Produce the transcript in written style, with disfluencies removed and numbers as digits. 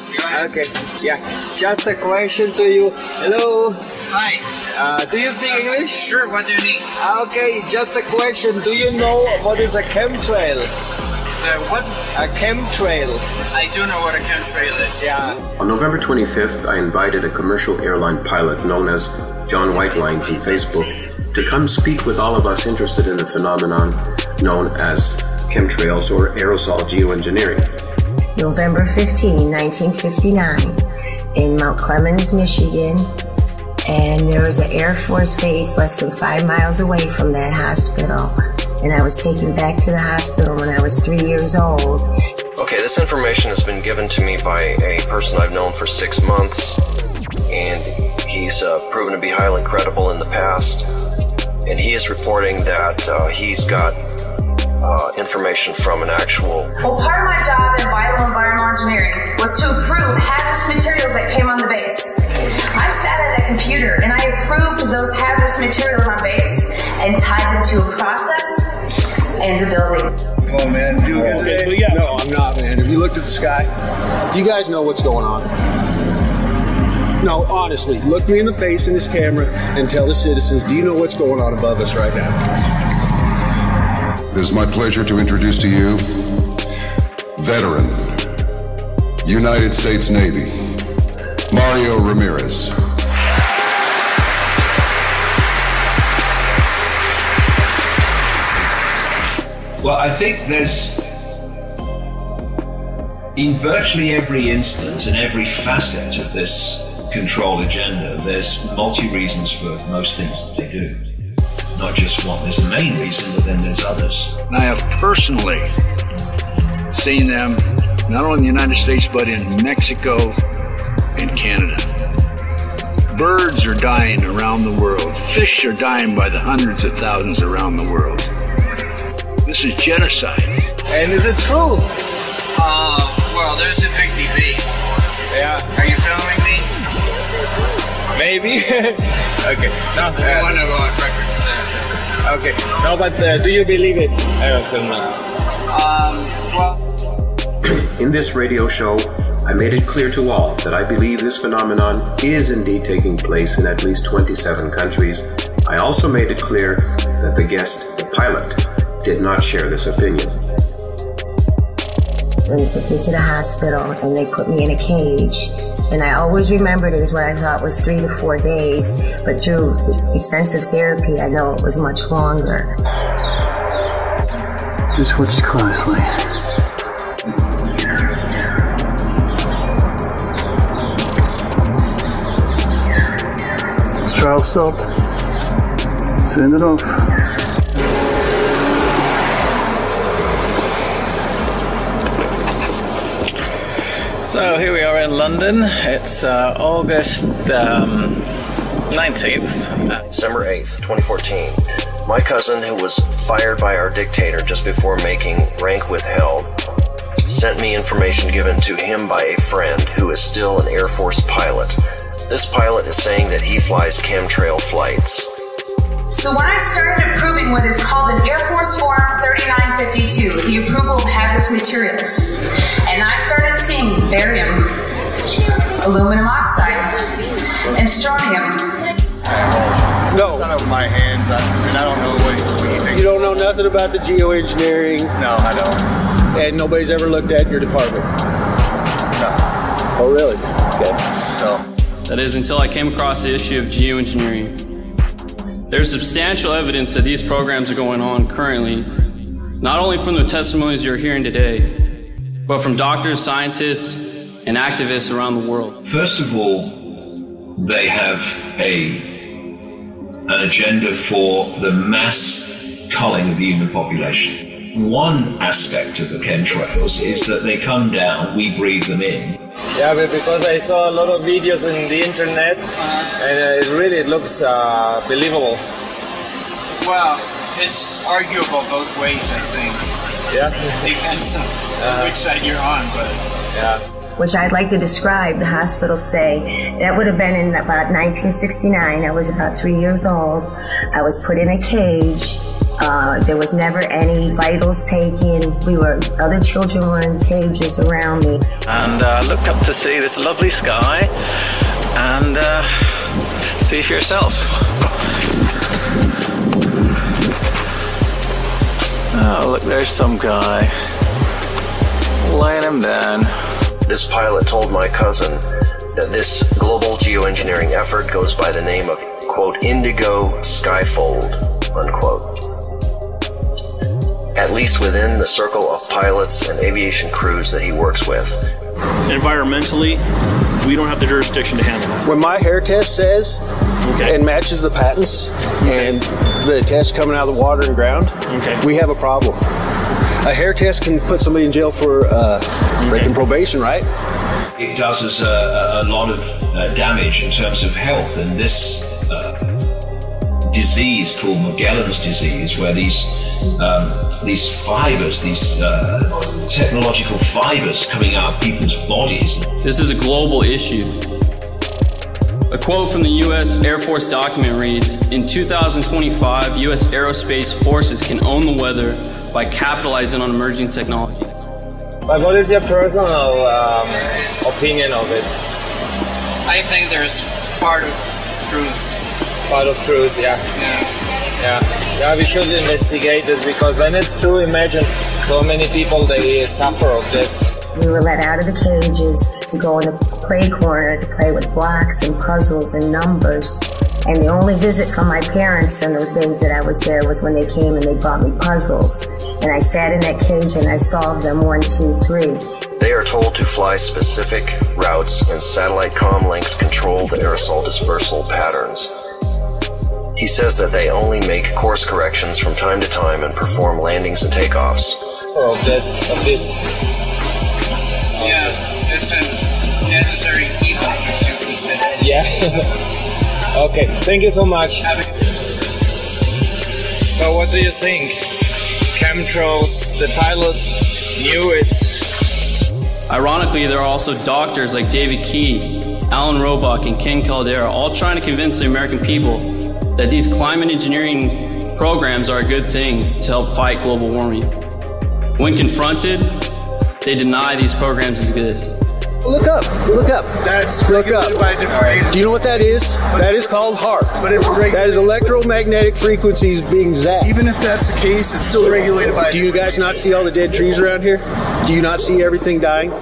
Okay, yeah. Just a question to you. Hello. Hi. Do you speak English? Sure, what do you need? Okay, just a question. Do you know what is a chemtrail? What? A chemtrail. I do know what a chemtrail is. Yeah. On November 25th, I invited a commercial airline pilot known as John Whitelines on Facebook to come speak with all of us interested in the phenomenon known as chemtrails or aerosol geoengineering. November 15, 1959, in Mount Clemens, Michigan, and there was an Air Force base less than 5 miles away from that hospital, and I was taken back to the hospital when I was 3 years old. Okay, this information has been given to me by a person I've known for 6 months, and he's proven to be highly credible in the past, and he is reporting that he's got information from an actual... Well, part of my job in bioenvironmental engineering was to approve hazardous materials that came on the base. I sat at a computer and I approved those hazardous materials on base and tied them to a process and a building. Oh man, do it. Okay, yeah. No, I'm not, man. Have you looked at the sky? Do you guys know what's going on? No, honestly, look me in the face in this camera and tell the citizens, do you know what's going on above us right now? It is my pleasure to introduce to you veteran, United States Navy, Mario Ramirez. Well, I think there's, in virtually every instance and every facet of this control agenda, there's multi-reasons for most things that they do. Not just one, there's the main reason, but then there's others. And I have personally seen them, not only in the United States, but in Mexico and Canada. Birds are dying around the world. Fish are dying by the hundreds of thousands around the world. This is genocide. And is it true? Well, there's a big debate. Yeah. Are you filming me? Maybe. Okay. No. I want to go on record for that. Okay. No, but do you believe it? I don't know. Well. In this radio show, I made it clear to all that I believe this phenomenon is indeed taking place in at least 27 countries. I also made it clear that the guest, the pilot, did not share this opinion. They took me to the hospital and they put me in a cage. And I always remembered it was what I thought was 3 to 4 days, but through the extensive therapy, I know it was much longer. Just watch closely. This trial stopped. Send it off. So here we are in London. It's August 19th. December 8th, 2014. My cousin, who was fired by our dictator just before making rank withheld, sent me information given to him by a friend who is still an Air Force pilot. This pilot is saying that he flies chemtrail flights. So when I started approving what is called an Air Force Form 3952, the approval of hazardous materials, and I started seeing barium, aluminum oxide, and strontium. No. It's not over my hands. I don't know what you think. You don't know nothing about the geoengineering? No, I don't. And nobody's ever looked at your department? No. Oh, really? Okay. So. That is, until I came across the issue of geoengineering. There's substantial evidence that these programs are going on currently, not only from the testimonies you're hearing today, but from doctors, scientists, and activists around the world. First of all, they have an agenda for the mass culling of the human population. One aspect of the chemtrails is that they come down, we breathe them in. Yeah, but because I saw a lot of videos on the internet, and it looks believable. Well, it's arguable both ways, I think. Yeah. Depends on which side you're on, but yeah. Which I'd like to describe the hospital stay. That would have been in about 1969. I was about 3 years old. I was put in a cage There was never any vitals taken. Other children were in cages around me. And I looked up to see this lovely sky and see for yourself. Oh, look, there's some guy laying him down. This pilot told my cousin that this global geoengineering effort goes by the name of, quote, Indigo Skyfold, unquote. At least within the circle of pilots and aviation crews that he works with. Environmentally, we don't have the jurisdiction to handle it. When my hair test says and matches the patents and the test coming out of the water and ground, we have a problem. A hair test can put somebody in jail for breaking probation, right? It does us a lot of damage in terms of health, and this disease called Magellan's disease, where these fibers, these technological fibers coming out of people's bodies. This is a global issue. A quote from the U.S. Air Force document reads, "In 2025, U.S. aerospace forces can own the weather by capitalizing on emerging technology." But what is your personal opinion of it? I think there's part of truth. Part of truth, yeah. Yeah, we should investigate this, because when it's true, imagine so many people, they suffer of this. We were let out of the cages to go in the play corner to play with blocks and puzzles and numbers. And the only visit from my parents on those days that I was there was when they came and they brought me puzzles. And I sat in that cage and I solved them 1, 2, 3. They are told to fly specific routes, and satellite comm links control the aerosol dispersal patterns. He says that they only make course corrections from time to time and perform landings and takeoffs. Of this. Yeah, it's a necessary evil, as you could say. Yeah. Okay, thank you so much. So what do you think? Chemtrails, the pilots knew it. Ironically, there are also doctors like David Keith, Alan Roebuck, and Ken Caldera, all trying to convince the American people that these climate engineering programs are a good thing to help fight global warming. When confronted, they deny these programs exist. Look up. That's regulated by different agencies. Do you know what that is? That is called HAARP. But it's regulated. That is electromagnetic frequencies being zapped. Even if that's the case, it's still regulated by. Do you guys not see all the dead trees around here? Do you not see everything dying?